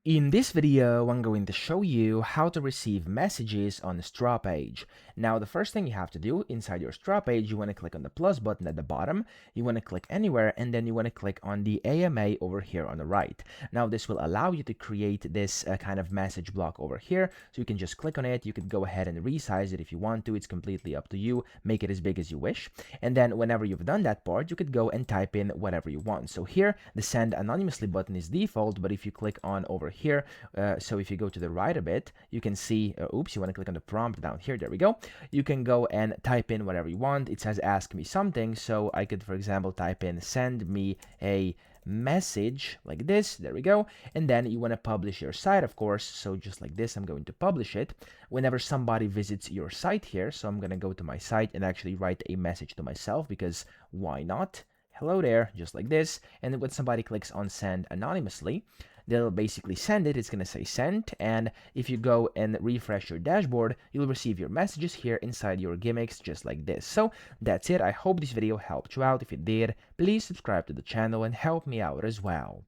In this video, I'm going to show you how to receive messages on StrawPage. Now, the first thing you have to do inside your StrawPage, you want to click on the plus button at the bottom, you want to click anywhere, and then you want to click on the AMA over here on the right. Now, this will allow you to create this kind of message block over here. So you can just click on it, you can go ahead and resize it if you want to, it's completely up to you, make it as big as you wish. And then whenever you've done that part, you could go and type in whatever you want. So here, the send anonymously button is default, but if you click on over here, so if you go to the right a bit, you can see, oops, you want to click on the prompt down here, there we go. You can go and type in whatever you want. It says ask me something, so I could, for example, type in send me a message like this, there we go. And then you want to publish your site, of course, so just like this, I'm going to publish it whenever somebody visits your site here. So I'm going to go to my site and actually write a message to myself, because why not? Hello there, just like this. And then when somebody clicks on send anonymously, they'll basically send it. It's going to say sent, and if you go and refresh your dashboard, you'll receive your messages here inside your gimmicks just like this. So that's it. I hope this video helped you out. If it did, please subscribe to the channel and help me out as well.